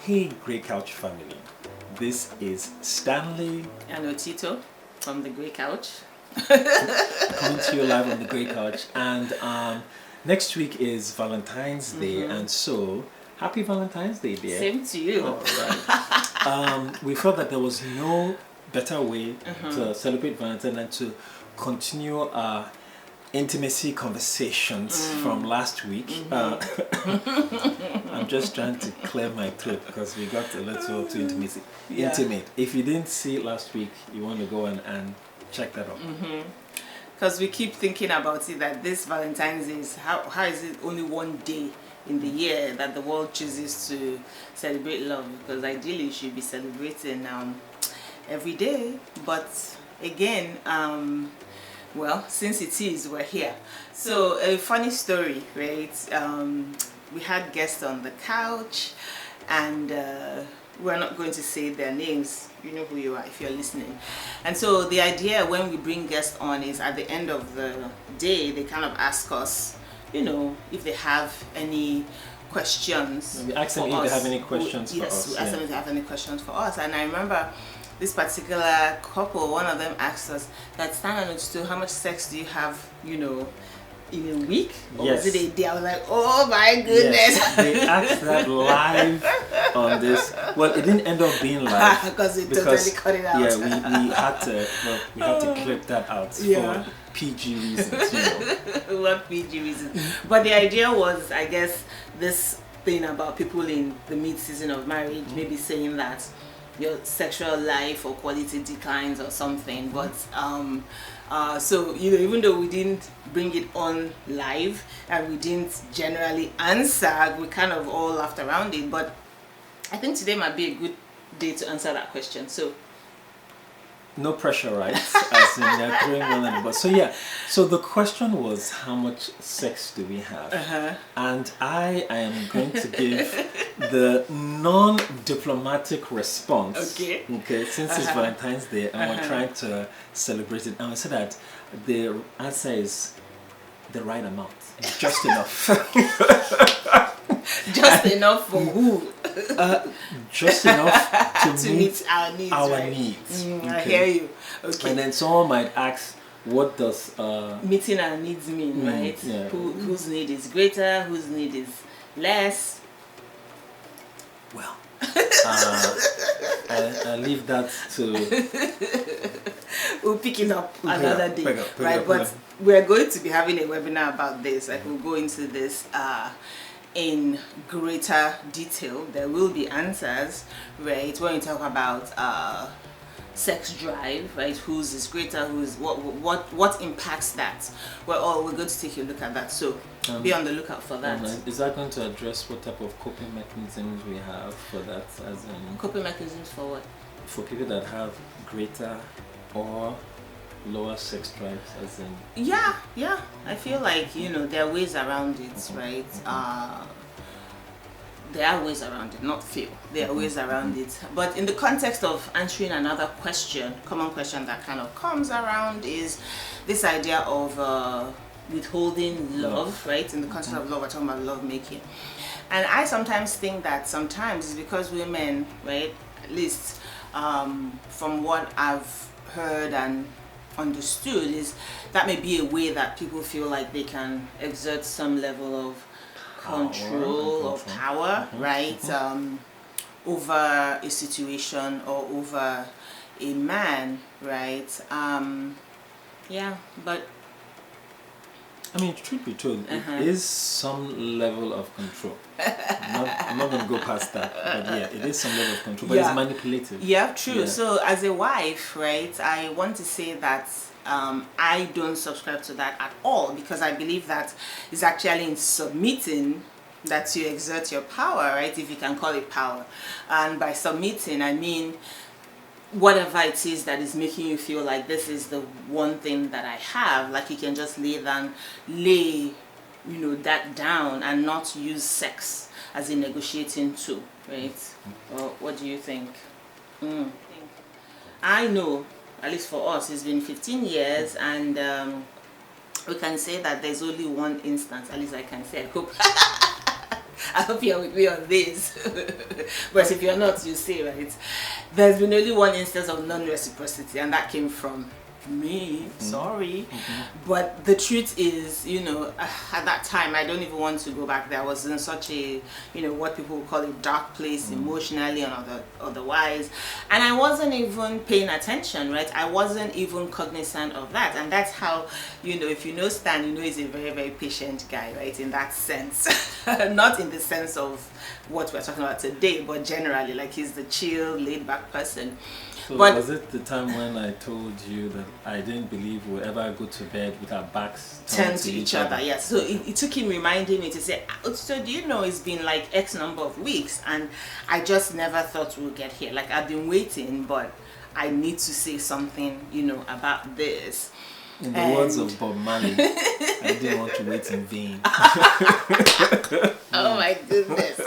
Hey Grey Couch family, this is Stanley and Otito from the Grey Couch. coming to you live on the Grey Couch, and next week is Valentine's Day, and so happy Valentine's Day, dear. Same to you. All right. We felt that there was no better way to celebrate Valentine than to continue our intimacy conversations from last week. I'm just trying to clear my throat because we got a little too intimate. If you didn't see it last week, you want to go and check that out. Because we keep thinking about it, that this Valentine's Day is, how is it only one day in the year that the world chooses to celebrate love? Because ideally you should be celebrating every day, but again, well, since it is, we're here. So a funny story, right? We had guests on the couch, and we're not going to say their names. You know who you are if you're listening. And so the idea when we bring guests on is at the end of the day, they kind of ask us, you know, if they have any questions. We ask them if they have any questions for us. Yes, we ask them if they have any questions for us. And I remember this particular couple, one of them asked us that, Stan and Otito, how much sex do you have, you know, in a week? Or was it a day? I was like, oh my goodness. Yes, they asked that live on this. Well, it didn't end up being live because it totally cut it out. Yeah, we had to clip that out for PG reasons, you know. What PG reasons? But the idea was, I guess, this thing about people in the mid-season of marriage, maybe saying that your sexual life or quality declines or something, but so, you know, even though we didn't bring it on live and we didn't generally answer, we kind of all laughed around it. But I think today might be a good day to answer that question. So no pressure, right? As in they're throwing one at the bus. So yeah, so the question was, how much sex do we have? And I am going to give the non-diplomatic response. Okay, since it's Valentine's Day and we're trying to celebrate it, and we say that the answer is the right amount, just enough. Just enough for who? Just enough to meet our needs. I hear you. Okay. And then someone might ask, what does meeting our needs mean, right? Yeah. Whose need is greater? Whose need is less? Well, I leave that to. We'll pick it up another day, right? But we're going to be having a webinar about this. Like, we'll go into this in greater detail. There will be answers, right? When you talk about sex drive, right? Whose is greater? Who's what impacts that? We're going to take a look at that. So be on the lookout for that. Is that going to address what type of coping mechanisms we have for that? As in coping mechanisms for what? For people that have greater or lower sex drives, as in. Yeah. I feel like, you know, there are ways around it, right? There are ways around it, not few. There are ways around it. But in the context of answering another question, common question that kind of comes around is this idea of withholding love, right? In the context of love, we're talking about love making. And I sometimes think that sometimes it's because women, right, at least from what I've heard and understood, is that may be a way that people feel like they can exert some level of control or power, right, over a situation or over a man, right? Yeah, but I mean, truth be told, it is some level of control. I'm not going to go past that, but yeah, it is some level of control, but it's manipulative. Yeah, true. Yeah. So as a wife, right, I want to say that I don't subscribe to that at all, because I believe that it's actually in submitting that you exert your power, right, if you can call it power. And by submitting, I mean whatever it is that is making you feel like this is the one thing that I have, like you can just lay you know, that down and not use sex as a negotiating tool, right? Well, what do you think? I know, at least for us, it's been 15 years, and we can say that there's only one instance, at least I can say, I hope I hope you're with me on this. But if you're not, you see, right? There's been only one instance of non-reciprocity, and that came from me. Sorry. But the truth is, you know, at that time, I don't even want to go back there. I was in such a, you know, what people would call a dark place emotionally and otherwise. And I wasn't even paying attention, right? I wasn't even cognizant of that. And that's how, you know, if you know Stan, you know he's a very, very patient guy, right? In that sense. Not in the sense of what we're talking about today, but generally, like he's the chill, laid-back person. So but was it the time when I told you that I didn't believe we'll ever go to bed with our backs turned to each other? Yes. So it took him reminding me to say, so do you know it's been like X number of weeks and I just never thought we'll get here. Like I've been waiting, but I need to say something, you know, about this. In the words of Bob Marley, I didn't want to wait in vain. Oh my goodness.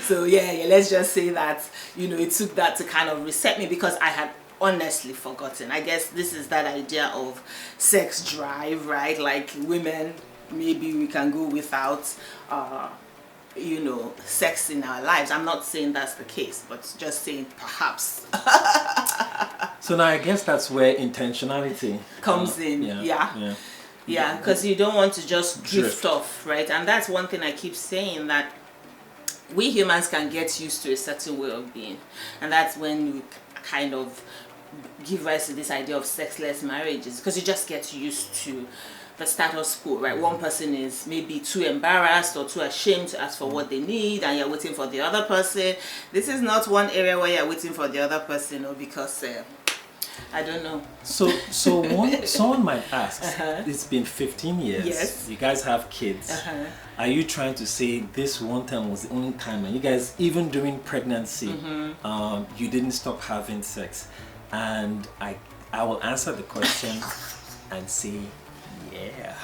So yeah, let's just say that, you know, it took that to kind of reset me because I had honestly forgotten. I guess this is that idea of sex drive, right? Like women, maybe we can go without you know, sex in our lives. I'm not saying that's the case, but just saying perhaps. So now I guess that's where intentionality comes in. Yeah, because you don't want to just drift off, right? And that's one thing I keep saying, that we humans can get used to a certain way of being. And that's when you kind of give rise to this idea of sexless marriages, because you just get used to the status quo, right? One person is maybe too embarrassed or too ashamed to ask for what they need, and you're waiting for the other person. This is not one area where you're waiting for the other person, or because I don't know. So someone might ask, it's been 15 years. Yes. You guys have kids. Are you trying to say this one time was the only time, and you guys, even during pregnancy, you didn't stop having sex? And I will answer the question and say, yeah.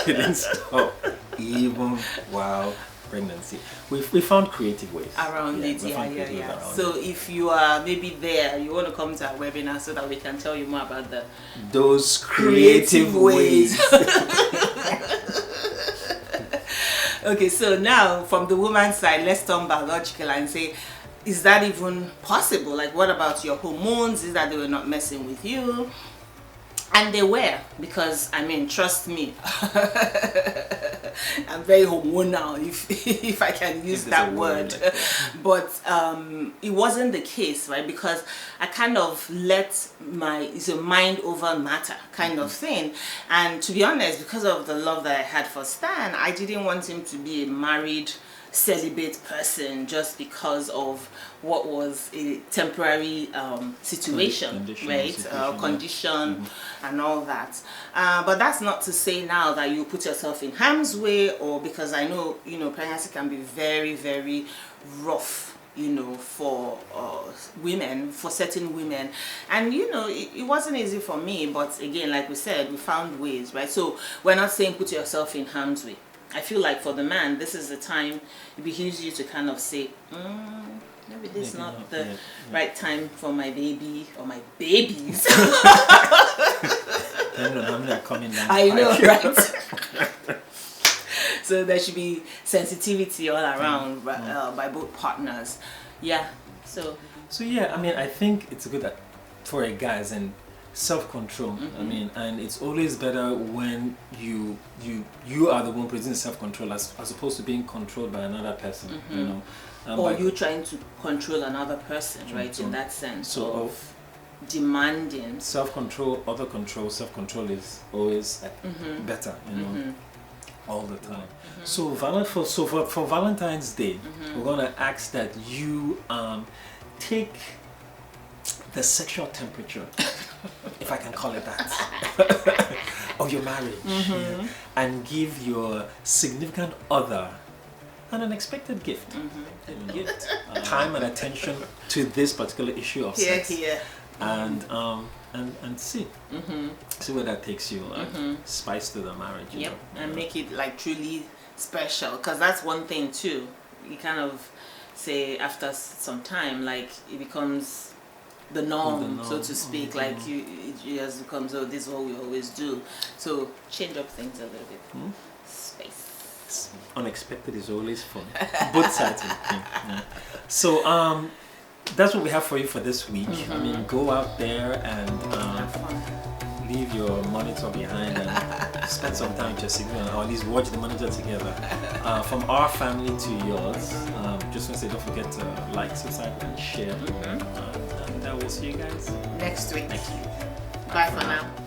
You didn't stop even while pregnancy. We found creative ways around it. Yeah. So if you are maybe there, you want to come to our webinar so that we can tell you more about those creative ways. Okay, so now from the woman's side, let's turn biological and say, is that even possible? Like, what about your hormones? Is that they were not messing with you? And they were, because I mean, trust me, I'm very hormonal, if I can use that word. Like that. But it wasn't the case, right? Because I kind of let it's a mind over matter kind of thing. And to be honest, because of the love that I had for Stan, I didn't want him to be a married celibate person just because of what was a temporary situation, condition and all that. But that's not to say now that you put yourself in harm's way, or because I know, you know, pregnancy can be very, very rough, you know, for women, for certain women. And, you know, it wasn't easy for me, but again, like we said, we found ways, right? So we're not saying put yourself in harm's way. I feel like for the man, this is the time it behooves you to kind of say, maybe this is not the right time for my baby or my babies. I'm not coming down. I know, right? So there should be sensitivity all around by both partners. Yeah. So yeah, I mean, I think it's good that for a guy, as in self-control. I mean, and it's always better when you are the one producing self-control as opposed to being controlled by another person. You know, or you trying to control another person, right? In that sense. So of demanding self-control, other control, self-control is always better. You know. All the time. So for Valentine's Day, we're gonna ask that you take the sexual temperature, if I can call it that, of your marriage, and give your significant other an unexpected gift. Gift time and attention to this particular issue of sex. And see where that takes you. Spice to the marriage. You know? And make it like truly special, because that's one thing too. You kind of say after some time, like it becomes the norm, so to speak. Like it just becomes, oh, this is what we always do. So change up things a little bit. Space. Unexpected is always fun. Both sides of the thing. Yeah. So that's what we have for you for this week. I mean, go out there and Have fun. leave your monitor behind and spend some time just sitting or at least watch the monitor together. From our family to yours, just want to say don't forget to like, subscribe, and share. And we'll see you guys Next week. next week. Bye for now.